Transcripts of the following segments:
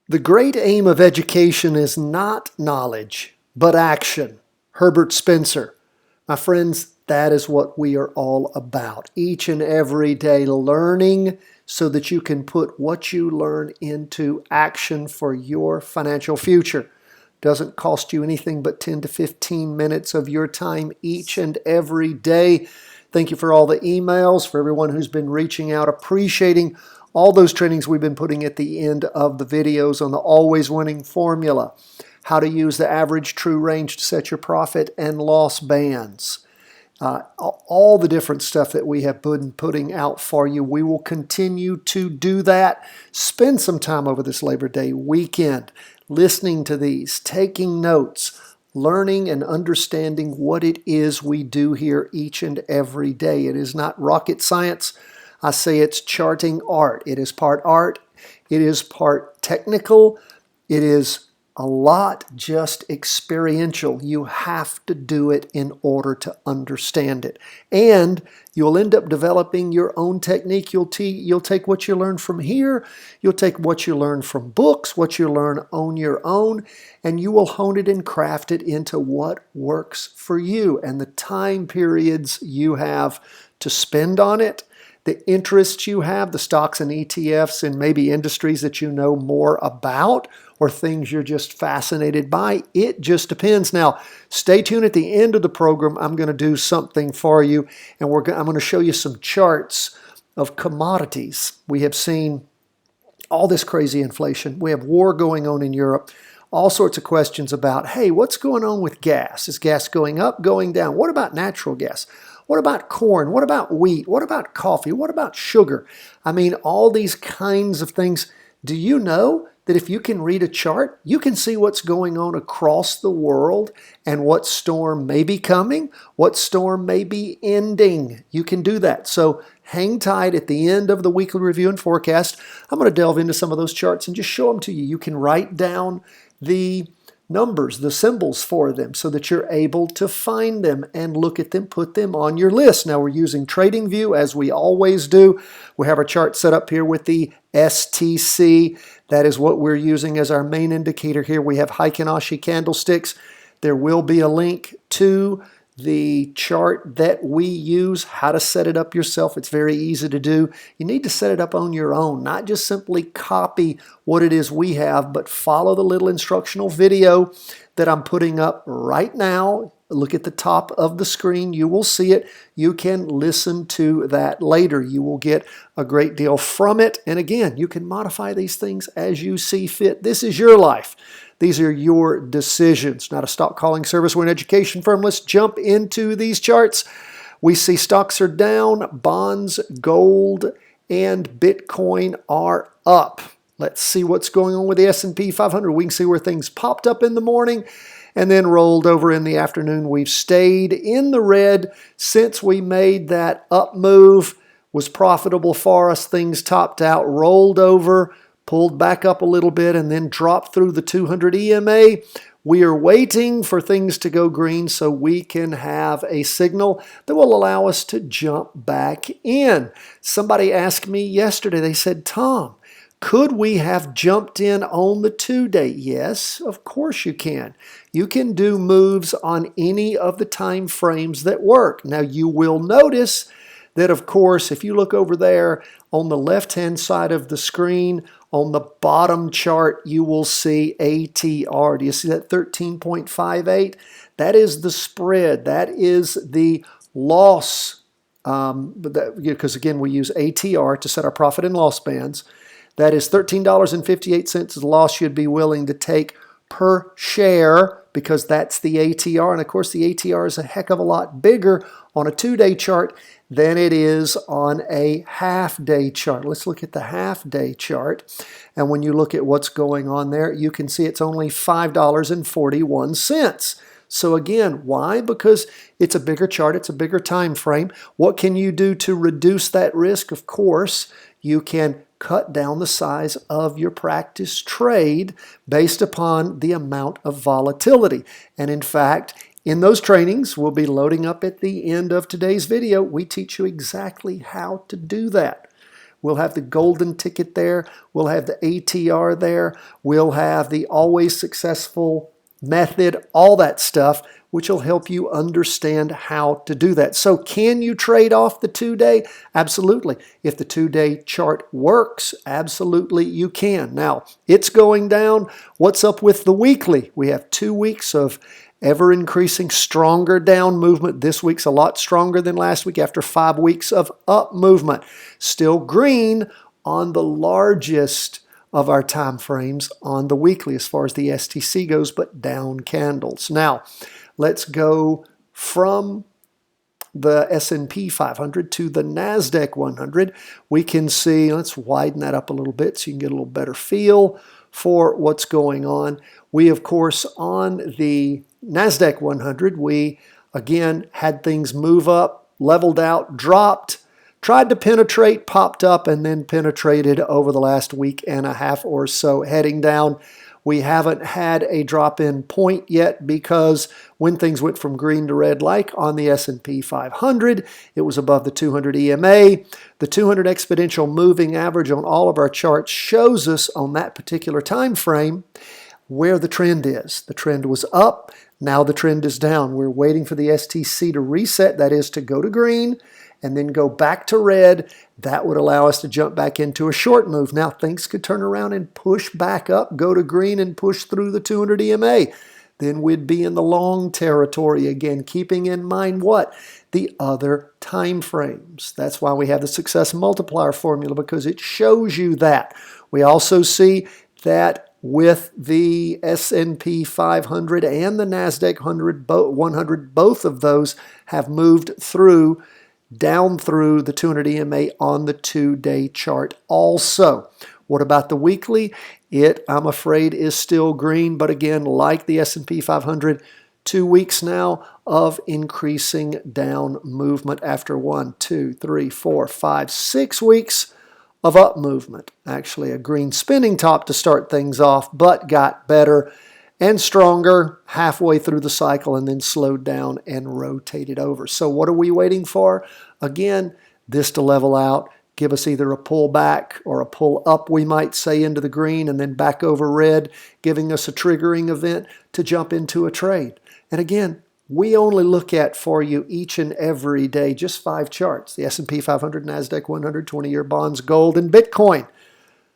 The great aim of education is not knowledge, but action. Herbert Spencer. My friends, that is what we are all about. Each and every day learning so that you can put what you learn into action for your financial future. Doesn't cost you anything but 10 to 15 minutes of your time each and every day. Thank you for all the emails, for everyone who's been reaching out, appreciating all those trainings we've been putting at the end of the videos on the always winning formula, how to use the average true range to set your profit and loss bands. All the different stuff that we have been putting out for you. We will continue to do that. Spend some time over this Labor Day weekend listening to these, taking notes, learning and understanding what it is we do here each and every day. It is not rocket science. I say it's charting art. It is part art. It is part technical. It is a lot just experiential. You have to do it in order to understand it. And you'll end up developing your own technique. You'll take what you learn from here. You'll take what you learn from books, what you learn on your own, and you will hone it and craft it into what works for you and the time periods you have to spend on it, the interests you have, the stocks and ETFs and maybe industries that you know more about or things you're just fascinated by. It just depends. Now, stay tuned at the end of the program. I'm going to do something for you, and I'm going to show you some charts of commodities. We have seen all this crazy inflation. We have war going on in Europe. All sorts of questions about, hey, what's going on with gas? Is gas going up, going down? What about natural gas? What about corn? What about wheat? What about coffee? What about sugar? I mean, all these kinds of things. Do you know that if you can read a chart, you can see what's going on across the world and what storm may be coming, what storm may be ending? You can do that. So hang tight at the end of the weekly review and forecast. I'm going to delve into some of those charts and just show them to you. You can write down the numbers, the symbols for them so that you're able to find them and look at them, put them on your list. Now we're using TradingView as we always do. We have our chart set up here with the STC. That is what we're using as our main indicator here. We have Heikin-Ashi candlesticks. There will be a link to the chart that we use, how to set it up yourself. It's very easy to do. You need to set it up on your own, not just simply copy what it is we have, but follow the little instructional video that I'm putting up right now. Look at the top of the screen. You will see it. You can listen to that later. You will get a great deal from it. And again, you can modify these things as you see fit. This is your life. These are your decisions, not a stock calling service. We're an education firm. Let's jump into these charts. We see stocks are down, bonds, gold, and Bitcoin are up. Let's see what's going on with the S&P 500. We can see where things popped up in the morning and then rolled over in the afternoon. We've stayed in the red since we made that up move. Was profitable for us. Things topped out, rolled over, pulled back up a little bit, and then dropped through the 200 EMA. We are waiting for things to go green so we can have a signal that will allow us to jump back in. Somebody asked me yesterday, they said, Tom, could we have jumped in on the 2-day? Yes, of course you can. You can do moves on any of the time frames that work. Now you will notice that, of course, if you look over there on the left-hand side of the screen, on the bottom chart, you will see ATR. Do you see that 13.58? That is the spread. That is the loss, because again, we use ATR to set our profit and loss bands. That is $13.58 is the loss you'd be willing to take per share, because that's the ATR. And of course, the ATR is a heck of a lot bigger on a 2-day chart than it is on a half-day chart. Let's look at the half-day chart. And when you look at what's going on there, you can see it's only $5.41. So again, why? Because it's a bigger chart, it's a bigger time frame. What can you do to reduce that risk? Of course, you can cut down the size of your practice trade based upon the amount of volatility. And in fact, in those trainings we'll be loading up at the end of today's video, we teach you exactly how to do that. We'll have the golden ticket there. We'll have the ATR there. We'll have the always successful method, all that stuff, which will help you understand how to do that. So can you trade off the 2-day? Absolutely. If the 2-day chart works, absolutely you can. Now, it's going down. What's up with the weekly? We have 2 weeks of ever increasing, stronger down movement. This week's a lot stronger than last week after 5 weeks of up movement. Still green on the largest of our time frames on the weekly as far as the STC goes, but down candles. Now, let's go from the S&P 500 to the NASDAQ 100. We can see, let's widen that up a little bit so you can get a little better feel for what's going on. We, of course, on the NASDAQ 100, we again had things move up, leveled out, dropped, tried to penetrate, popped up, and then penetrated over the last week and a half or so, heading down. We haven't had a drop-in point yet because when things went from green to red, like on the S&P 500, it was above the 200 EMA. The 200 exponential moving average on all of our charts shows us on that particular time frame where the trend is. The trend was up. Now the trend is down. We're waiting for the STC to reset, that is to go to green, and then go back to red. That would allow us to jump back into a short move. Now things could turn around and push back up, go to green and push through the 200 EMA. Then we'd be in the long territory again, keeping in mind what? The other time frames. That's why we have the success multiplier formula, because it shows you that. We also see that with the S&P 500 and the NASDAQ 100, both of those have moved through down through the 200 EMA on the 2-day chart also. What about the weekly? It, I'm afraid, is still green, but again, like the S&P 500, 2 weeks now of increasing down movement after 1, 2, 3, 4, 5, 6 weeks of up movement. Actually, a green spinning top to start things off, but got better and stronger halfway through the cycle and then slowed down and rotated over. So what are we waiting for? Again, this to level out, give us either a pull back or a pull up, we might say, into the green and then back over red, giving us a triggering event to jump into a trade. And again, we only look at for you each and every day just 5 charts: the S&P 500, NASDAQ 100, 20-year bonds, gold, and Bitcoin.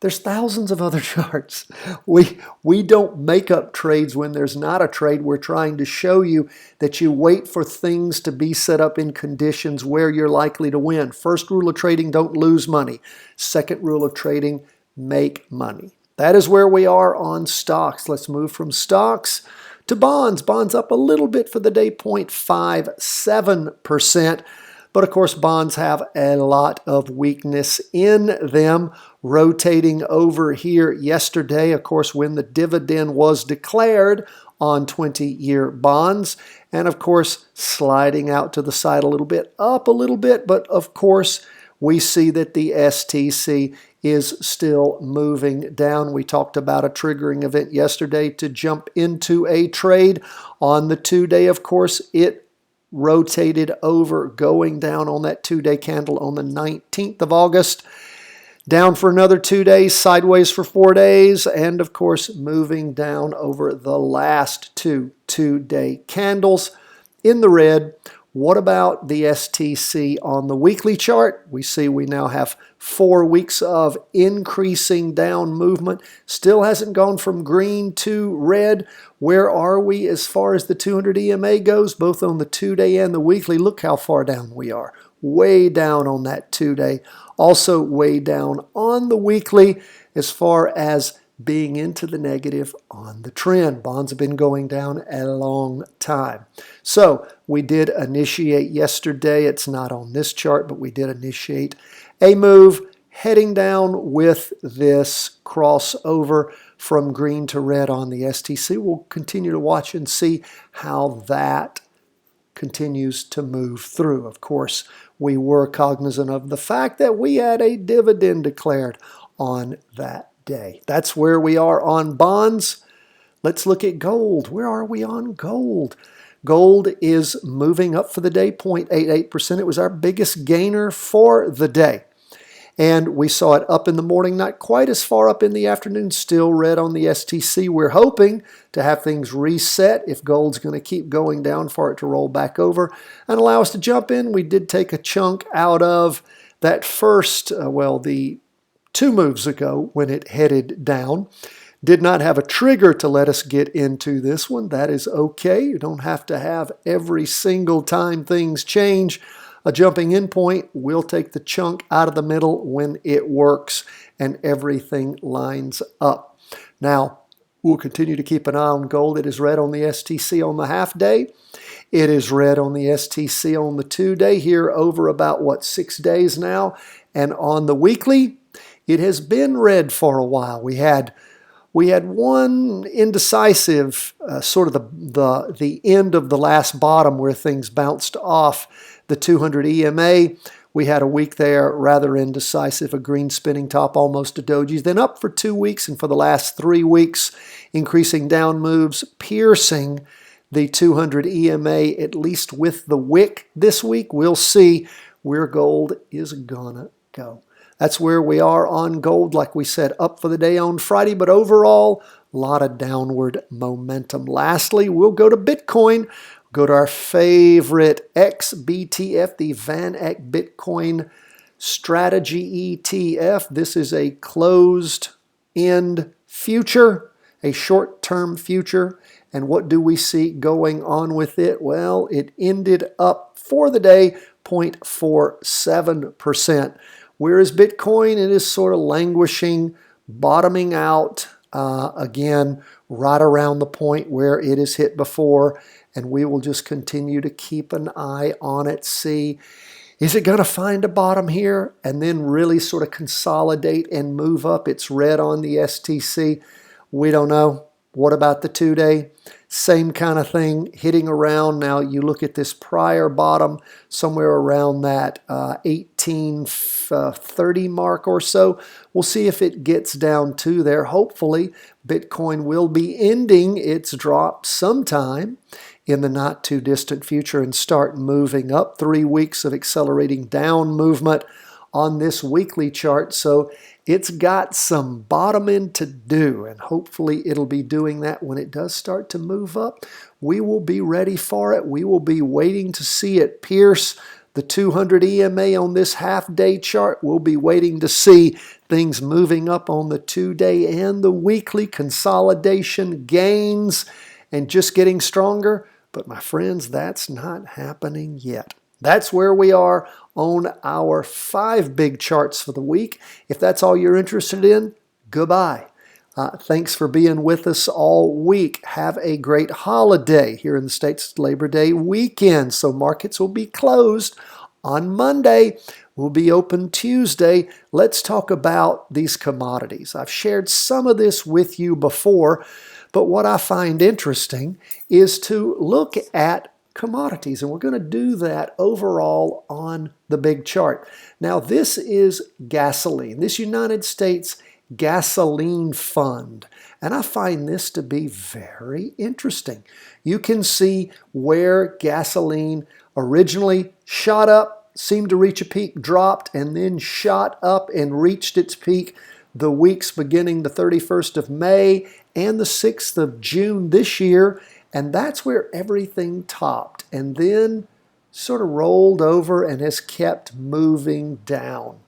There's thousands of other charts. We don't make up trades when there's not a trade. We're trying to show you that you wait for things to be set up in conditions where you're likely to win. First rule of trading, don't lose money. Second rule of trading, make money. That is where we are on stocks. Let's move from stocks to bonds. Bonds up a little bit for the day, 0.57%. But of course, bonds have a lot of weakness in them. Rotating over here yesterday, of course, when the dividend was declared on 20-year bonds. And of course, sliding out to the side a little bit, up a little bit. But of course, we see that the STC is still moving down. We talked about a triggering event yesterday to jump into a trade. On the 2-day, of course, it rotated over, going down on that 2-day candle on the 19th of August. Down for another 2 days, sideways for 4 days, and of course moving down over the last 2-day candles in the red. What about the STC on the weekly chart? We see we now have 4 weeks of increasing down movement. Still hasn't gone from green to red. Where are we as far as the 200 EMA goes, both on the 2-day and the weekly? Look how far down we are. Way down on that 2-day. Also way down on the weekly as far as being into the negative on the trend. Bonds have been going down a long time. So we did initiate yesterday. It's not on this chart, but we did initiate a move heading down with this crossover from green to red on the STC. We'll continue to watch and see how that continues to move through. Of course, we were cognizant of the fact that we had a dividend declared on that day. That's where we are on bonds. Let's look at gold. Where are we on gold? Gold is moving up for the day, 0.88%. It was our biggest gainer for the day. And we saw it up in the morning, not quite as far up in the afternoon, still red on the STC. We're hoping to have things reset if gold's going to keep going down for it to roll back over and allow us to jump in. We did take a chunk out of that first, the 2 moves ago when it headed down. Did not have a trigger to let us get into this one. That is okay. You don't have to have every single time things change a jumping in point. We'll take the chunk out of the middle when it works and everything lines up. Now, we'll continue to keep an eye on gold. It is red on the STC on the half day. It is red on the STC on the 2-day here over about, 6 days now. And on the weekly, it has been red for a while. We had one indecisive, sort of the end of the last bottom where things bounced off the 200 EMA. We had a week there, rather indecisive, a green spinning top, almost a doji. Then up for 2 weeks, and for the last 3 weeks, increasing down moves, piercing the 200 EMA, at least with the wick this week. We'll see where gold is gonna go. That's where we are on gold, like we said, up for the day on Friday, but overall, a lot of downward momentum. Lastly, we'll go to Bitcoin. Go to our favorite XBTF, the Van Eck Bitcoin Strategy ETF. This is a closed-end future, a short-term future. And what do we see going on with it? Well, it ended up for the day 0.47%. Where is Bitcoin? It is sort of languishing, bottoming out again, right around the point where it has hit before. And we will just continue to keep an eye on it, see, is it going to find a bottom here and then really sort of consolidate and move up? It's red on the STC. We don't know. What about the 2-day? Same kind of thing, hitting around. Now you look at this prior bottom, somewhere around that 1830 mark or so. We'll see if it gets down to there. Hopefully, Bitcoin will be ending its drop sometime in the not too distant future and start moving up. 3 weeks of accelerating down movement on this weekly chart. So it's got some bottoming to do, and hopefully it'll be doing that when it does start to move up. We will be ready for it. We will be waiting to see it pierce the 200 EMA on this half-day chart. We'll be waiting to see things moving up on the 2-day and the weekly consolidation gains and just getting stronger. But my friends, that's not happening yet. That's where we are on our 5 big charts for the week. If that's all you're interested in, goodbye. Thanks for being with us all week. Have a great holiday here in the States, Labor Day weekend. So markets will be closed on Monday. We'll be open Tuesday. Let's talk about these commodities. I've shared some of this with you before, but what I find interesting is to look at commodities, and we're going to do that overall on the big chart. Now, this is gasoline, this United States Gasoline Fund, and I find this to be very interesting. You can see where gasoline originally shot up, seemed to reach a peak, dropped, and then shot up and reached its peak the weeks beginning the 31st of May and the 6th of June this year. And that's where everything topped and then sort of rolled over and has kept moving down.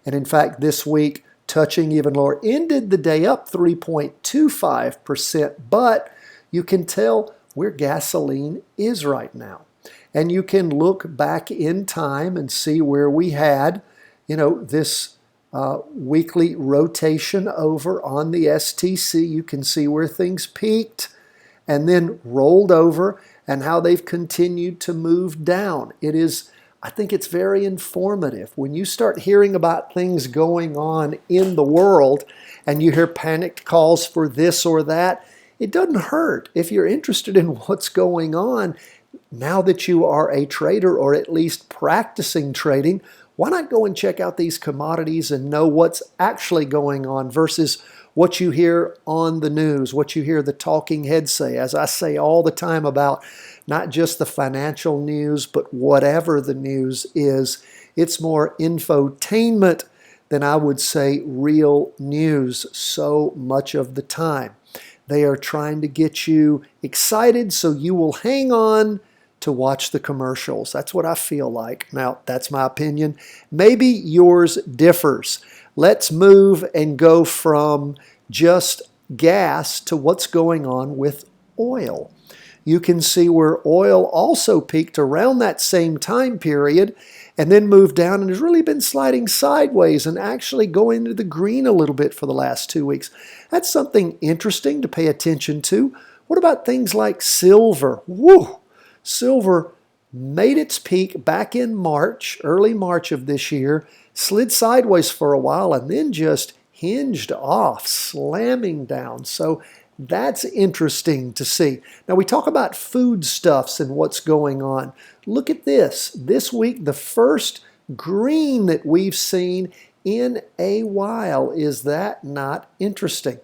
And in fact, this week, touching even lower, ended the day up 3.25%, but you can tell where gasoline is right now. And you can look back in time and see where we had, this weekly rotation over on the STC. You can see where things peaked and then rolled over and how they've continued to move down. I think it's very informative. When you start hearing about things going on in the world and you hear panicked calls for this or that, it doesn't hurt. If you're interested in what's going on, now that you are a trader or at least practicing trading, why not go and check out these commodities and know what's actually going on versus what you hear on the news, what you hear the talking heads say. As I say all the time about not just the financial news, but whatever the news is, it's more infotainment than I would say real news so much of the time. They are trying to get you excited so you will hang on to watch the commercials. That's what I feel like. Now, that's my opinion. Maybe yours differs. Let's move and go from just gas to what's going on with oil. You can see where oil also peaked around that same time period and then moved down and has really been sliding sideways and actually going into the green a little bit for the last 2 weeks. That's something interesting to pay attention to. What about things like silver? Woo! Silver made its peak back in March, early March of this year, slid sideways for a while and then just hinged off, slamming down. So that's interesting to see. Now we talk about foodstuffs and what's going on. Look at this. This week, the first green that we've seen in a while. Is that not interesting?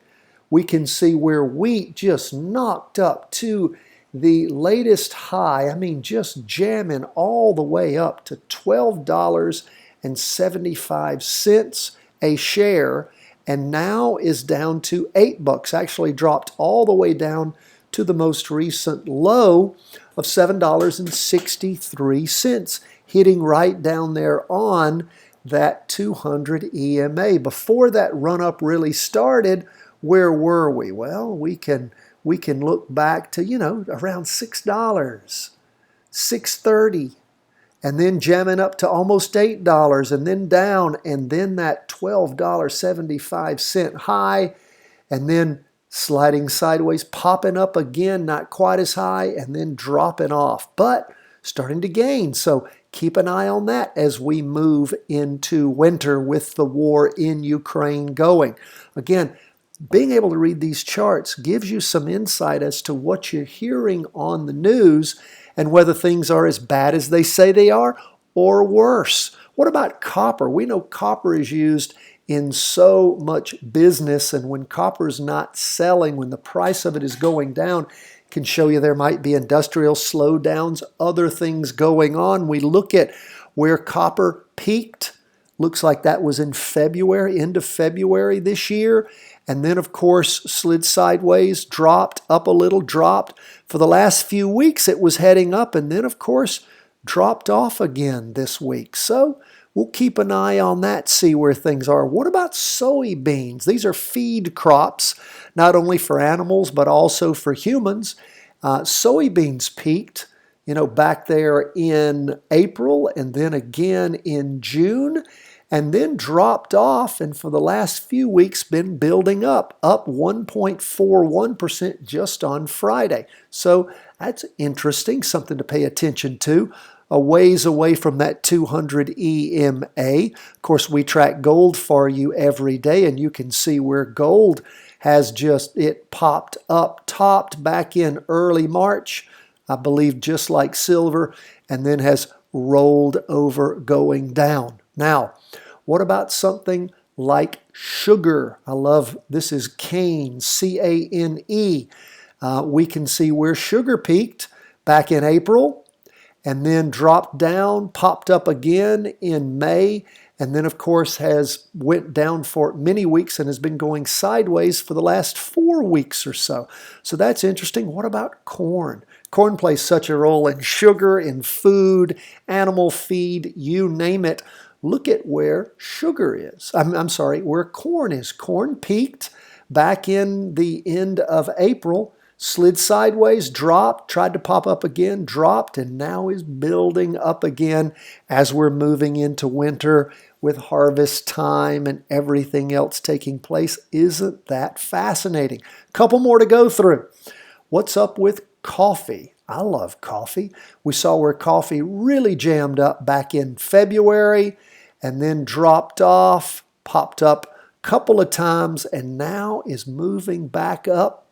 We can see where wheat just knocked up to the latest high. I mean, just jamming all the way up to $12.75 a share, and now is down to $8. Actually dropped all the way down to the most recent low of $7.63, hitting right down there on that 200 EMA. Before that run-up really started, where were we? Well, we can look back to, around $6, $6.30, and then jamming up to almost $8 and then down, and then that $12.75 high, and then sliding sideways, popping up again, not quite as high, and then dropping off, but starting to gain. So keep an eye on that as we move into winter with the war in Ukraine going. Again, being able to read these charts gives you some insight as to what you're hearing on the news and whether things are as bad as they say they are or worse. What about copper? We know copper is used in so much business, and when copper is not selling, when the price of it is going down, can show you there might be industrial slowdowns, other things going on. We look at where copper peaked. Looks like that was in February, end of February this year. And then, of course, slid sideways, dropped up a little, dropped. For the last few weeks, it was heading up, and then, of course, dropped off again this week. So we'll keep an eye on that, see where things are. What about soybeans? These are feed crops, not only for animals, but also for humans. Soybeans peaked, back there in April, and then again in June, and then dropped off, and for the last few weeks been building up 1.41% just on Friday. So that's interesting, something to pay attention to. A ways away from that 200 EMA. Of course, we track gold for you every day, and you can see where gold has it popped up, topped back in early March, I believe just like silver, and then has rolled over going down. Now, what about something like sugar? This is cane, C-A-N-E. We can see where sugar peaked back in April and then dropped down, popped up again in May, and then of course has went down for many weeks and has been going sideways for the last 4 weeks or so. So that's interesting. What about corn? Corn plays such a role in sugar, in food, animal feed, you name it. Look at where sugar is. I'm sorry, where corn is. Corn peaked back in the end of April, slid sideways, dropped, tried to pop up again, dropped, and now is building up again as we're moving into winter with harvest time and everything else taking place. Isn't that fascinating? Couple more to go through. What's up with coffee? I love coffee. We saw where coffee really jammed up back in February and then dropped off, popped up a couple of times, and now is moving back up.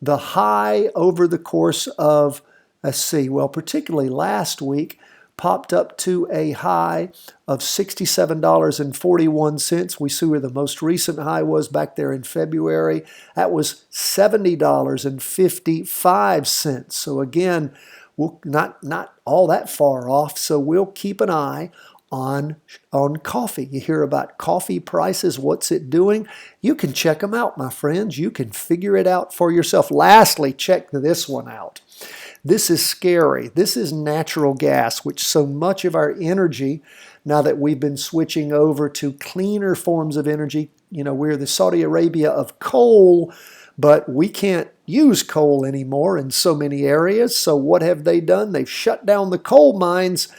The high over the course of, particularly last week, popped up to a high of $67.41. We see where the most recent high was back there in February. That was $70.55. So again, not all that far off. So we'll keep an eye on coffee. You hear about coffee prices, what's it doing? You can check them out, my friends. You can figure it out for yourself. Lastly, check this one out. This is scary. This is natural gas, which so much of our energy, now that we've been switching over to cleaner forms of energy, we're the Saudi Arabia of coal, but we can't use coal anymore in so many areas. So what have they done? They've shut down the coal mines,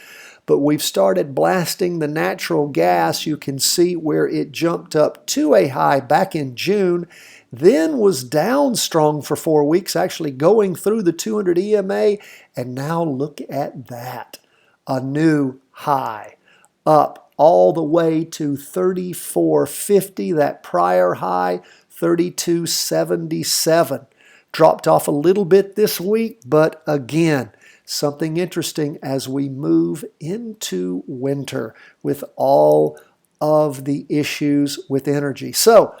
but we've started blasting the natural gas. You can see where it jumped up to a high back in June, then was down strong for 4 weeks, actually going through the 200 EMA, and now look at that, a new high, up all the way to 34.50, that prior high, 32.77. Dropped off a little bit this week, but again, something interesting as we move into winter with all of the issues with energy. So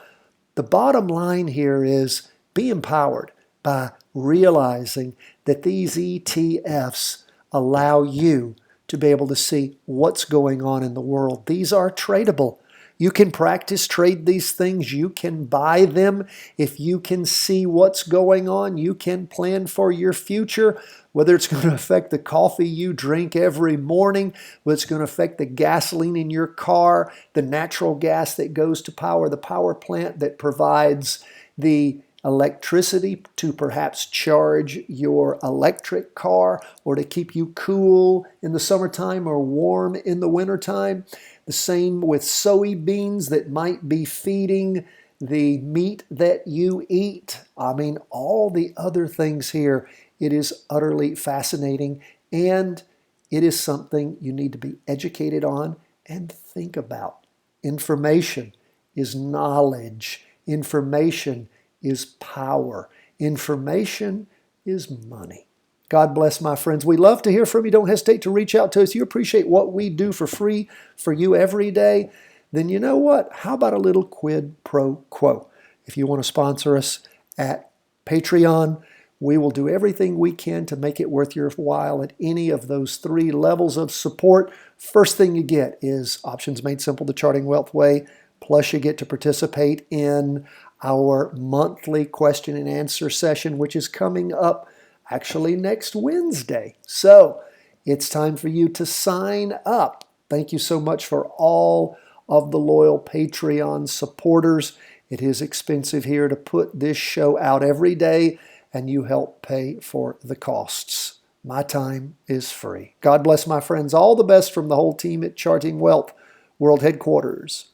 the bottom line here is be empowered by realizing that these ETFs allow you to be able to see what's going on in the world. These are tradable. You can practice trade these things. You can buy them. If you can see what's going on, you can plan for your future, whether it's going to affect the coffee you drink every morning, whether it's going to affect the gasoline in your car, the natural gas that goes to power the power plant that provides the electricity to perhaps charge your electric car or to keep you cool in the summertime or warm in the wintertime. The same with soybeans that might be feeding the meat that you eat. I mean, all the other things here. It is utterly fascinating, and it is something you need to be educated on and think about. Information is knowledge. Information is power. Information is money. God bless, my friends. We love to hear from you. Don't hesitate to reach out to us. You appreciate what we do for free for you every day. Then you know what? How about a little quid pro quo? If you want to sponsor us at Patreon, we will do everything we can to make it worth your while at any of those 3 levels of support. First thing you get is Options Made Simple, the Charting Wealth Way. Plus you get to participate in our monthly question and answer session, which is coming up actually next Wednesday. So it's time for you to sign up. Thank you so much for all of the loyal Patreon supporters. It is expensive here to put this show out every day, and you help pay for the costs. My time is free. God bless, my friends. All the best from the whole team at Charting Wealth World Headquarters.